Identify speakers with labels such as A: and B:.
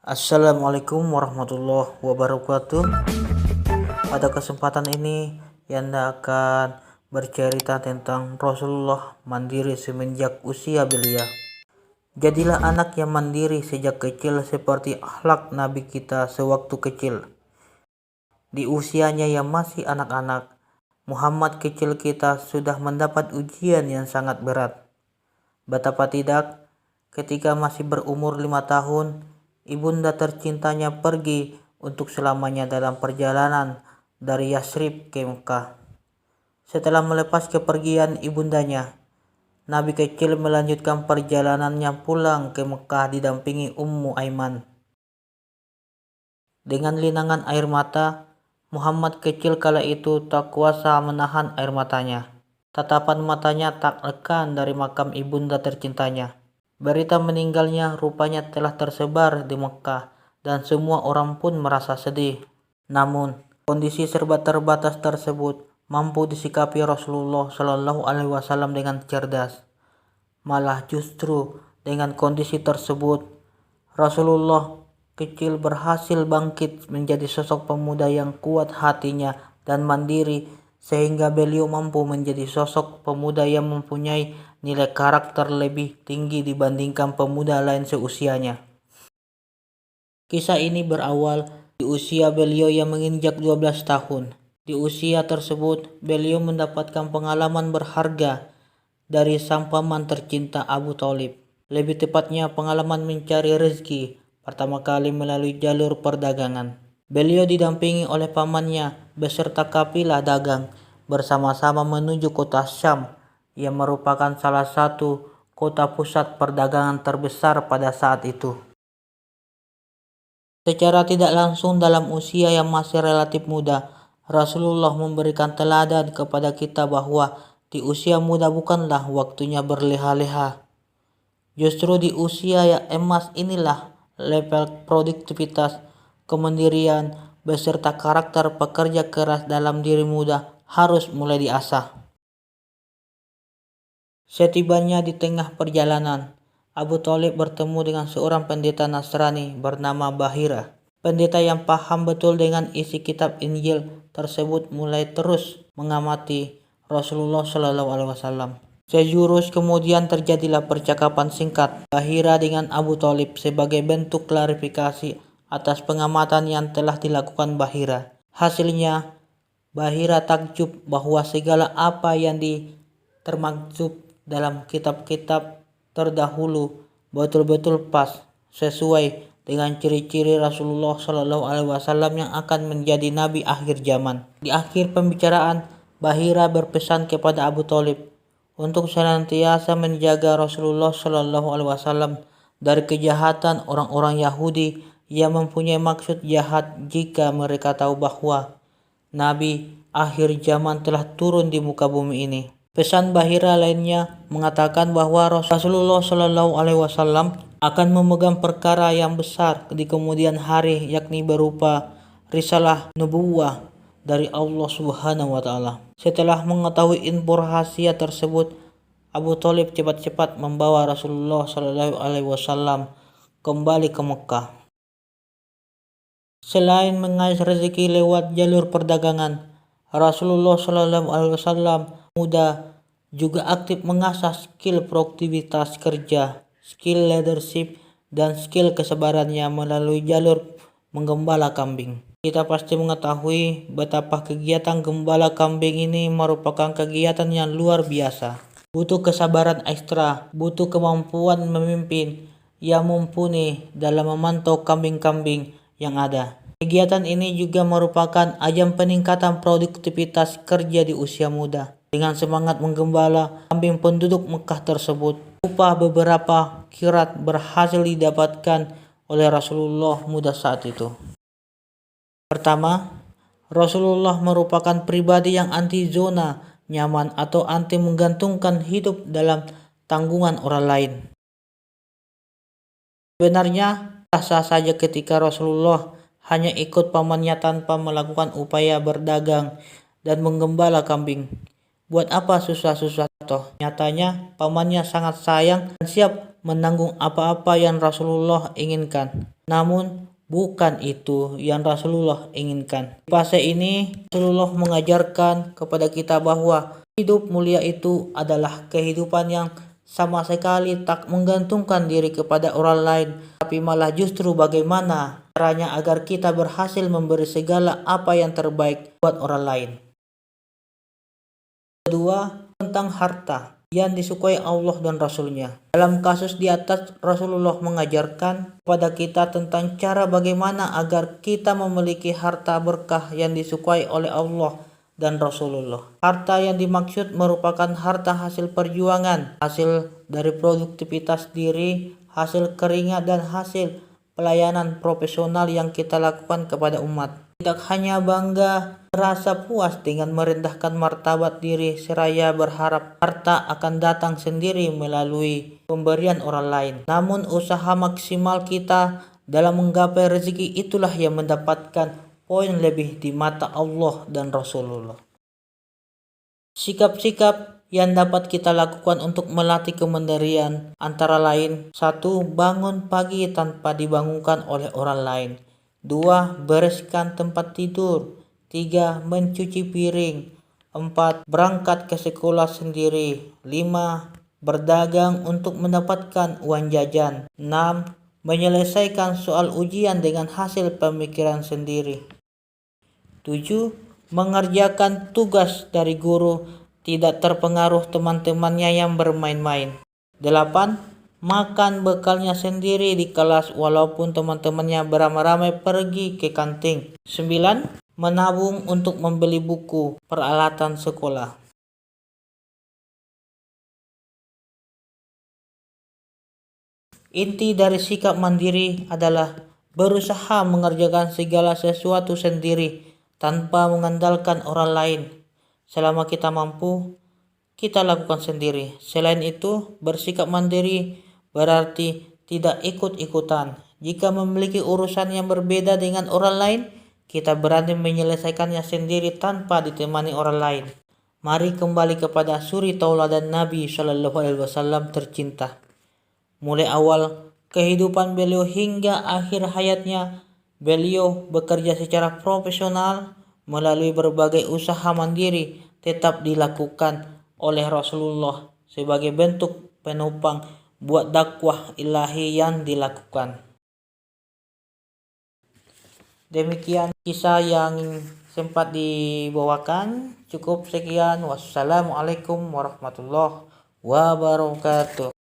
A: Assalamualaikum warahmatullahi wabarakatuh. Pada kesempatan ini Yanda akan bercerita tentang Rasulullah mandiri semenjak usia belia. Jadilah anak yang mandiri sejak kecil seperti akhlak Nabi kita sewaktu kecil. Di usianya yang masih anak-anak, Muhammad kecil kita sudah mendapat ujian yang sangat berat. Betapa tidak, ketika masih berumur 5 tahun, ibunda tercintanya pergi untuk selamanya dalam perjalanan dari Yasrib ke Mekah. Setelah melepas kepergian ibundanya, Nabi kecil melanjutkan perjalanannya pulang ke Mekah didampingi Ummu Aiman. Dengan linangan air mata, Muhammad kecil kala itu tak kuasa menahan air matanya. Tatapan matanya tak lekan dari makam ibunda tercintanya. Berita meninggalnya rupanya telah tersebar di Mekah dan semua orang pun merasa sedih. Namun, kondisi serba terbatas tersebut mampu disikapi Rasulullah Shallallahu Alaihi Wasallam dengan cerdas. Malah justru dengan kondisi tersebut, Rasulullah kecil berhasil bangkit menjadi sosok pemuda yang kuat hatinya dan mandiri, sehingga beliau mampu menjadi sosok pemuda yang mempunyai nilai karakter lebih tinggi dibandingkan pemuda lain seusianya. Kisah ini berawal di usia beliau yang menginjak 12 tahun. Di usia tersebut, beliau mendapatkan pengalaman berharga dari sang paman tercinta Abu Thalib. Lebih tepatnya pengalaman mencari rezeki pertama kali melalui jalur perdagangan. Beliau didampingi oleh pamannya beserta kafilah dagang bersama-sama menuju kota Syam yang merupakan salah satu kota pusat perdagangan terbesar pada saat itu. Secara tidak langsung dalam usia yang masih relatif muda, Rasulullah memberikan teladan kepada kita bahwa di usia muda bukanlah waktunya berleha-leha. Justru di usia yang emas inilah level produktivitas, kemandirian, beserta karakter pekerja keras dalam diri muda harus mulai diasah. Setibanya di tengah perjalanan, Abu Thalib bertemu dengan seorang pendeta Nasrani bernama Bahira. Pendeta yang paham betul dengan isi kitab Injil tersebut mulai terus mengamati Rasulullah Shallallahu Alaihi Wasallam. Sejurus kemudian terjadilah percakapan singkat Bahira dengan Abu Thalib sebagai bentuk klarifikasi atas pengamatan yang telah dilakukan Bahira. Hasilnya, Bahira takjub bahwa segala apa yang termaktub dalam kitab-kitab terdahulu betul-betul pas sesuai dengan ciri-ciri Rasulullah Shallallahu Alaihi Wasallam yang akan menjadi nabi akhir zaman. Di akhir pembicaraan, Bahira berpesan kepada Abu Thalib untuk senantiasa menjaga Rasulullah Shallallahu Alaihi Wasallam dari kejahatan orang-orang Yahudi yang mempunyai maksud jahat jika mereka tahu bahwa Nabi akhir zaman telah turun di muka bumi ini. Pesan Bahira lainnya mengatakan bahwa Rasulullah Shallallahu Alaihi Wasallam akan memegang perkara yang besar di kemudian hari, yakni berupa risalah nubuwah dari Allah Subhanahu wa Ta'ala. Setelah mengetahui info rahasia tersebut, Abu Thalib cepat-cepat membawa Rasulullah Shallallahu Alaihi Wasallam kembali ke Mekah. Selain mengais rezeki lewat jalur perdagangan, Rasulullah Shallallahu Alaihi Wasallam muda juga aktif mengasah skill produktivitas kerja, skill leadership, dan skill kesabarannya melalui jalur menggembala kambing. Kita pasti mengetahui betapa kegiatan gembala kambing ini merupakan kegiatan yang luar biasa. Butuh kesabaran ekstra, butuh kemampuan memimpin yang mumpuni dalam memantau kambing-kambing yang ada. Kegiatan ini juga merupakan ajang peningkatan produktivitas kerja di usia muda. Dengan semangat menggembala kambing penduduk Mekah tersebut, upah beberapa kirat berhasil didapatkan oleh Rasulullah muda saat itu. Pertama, Rasulullah merupakan pribadi yang anti zona nyaman atau anti menggantungkan hidup dalam tanggungan orang lain. Sebenarnya sah saja ketika Rasulullah hanya ikut pamannya tanpa melakukan upaya berdagang dan menggembala kambing. Buat apa susah-susah toh? Nyatanya pamannya sangat sayang dan siap menanggung apa-apa yang Rasulullah inginkan. Namun bukan itu yang Rasulullah inginkan. Di fase ini Rasulullah mengajarkan kepada kita bahwa hidup mulia itu adalah kehidupan yang sama sekali tak menggantungkan diri kepada orang lain, tapi malah justru bagaimana caranya agar kita berhasil memberi segala apa yang terbaik buat orang lain. Kedua, tentang harta yang disukai Allah dan Rasulnya. Dalam kasus di atas, Rasulullah mengajarkan kepada kita tentang cara bagaimana agar kita memiliki harta berkah yang disukai oleh Allah dan Rasulullah. Harta yang dimaksud merupakan harta hasil perjuangan, hasil dari produktivitas diri, hasil keringat dan hasil pelayanan profesional yang kita lakukan kepada umat. Tidak hanya bangga, merasa puas dengan merendahkan martabat diri seraya berharap harta akan datang sendiri melalui pemberian orang lain. Namun usaha maksimal kita dalam menggapai rezeki itulah yang mendapatkan poin lebih di mata Allah dan Rasulullah. Sikap-sikap yang dapat kita lakukan untuk melatih kemandirian antara lain: 1. Bangun pagi tanpa dibangunkan oleh orang lain. 2. Bereskan tempat tidur. 3. Mencuci piring. 4. Berangkat ke sekolah sendiri. 5. Berdagang untuk mendapatkan uang jajan. 6. Menyelesaikan soal ujian dengan hasil pemikiran sendiri. 7. Mengerjakan tugas dari guru, tidak terpengaruh teman-temannya yang bermain-main. 8. Makan bekalnya sendiri di kelas walaupun teman-temannya beramai-ramai pergi ke kantin. 9. Menabung untuk membeli buku, peralatan sekolah. Inti dari sikap mandiri adalah berusaha mengerjakan segala sesuatu sendiri tanpa mengandalkan orang lain. Selama kita mampu, kita lakukan sendiri. Selain itu, bersikap mandiri berarti tidak ikut-ikutan. Jika memiliki urusan yang berbeda dengan orang lain, kita berani menyelesaikannya sendiri tanpa ditemani orang lain. Mari kembali kepada suri tauladan Nabi Shallallahu Alaihi Wasallam tercinta. Mulai awal kehidupan beliau hingga akhir hayatnya, beliau bekerja secara profesional melalui berbagai usaha mandiri tetap dilakukan oleh Rasulullah sebagai bentuk penopang buat dakwah ilahi yang dilakukan. Demikian kisah yang sempat dibawakan. Cukup sekian. Wassalamualaikum warahmatullahi wabarakatuh.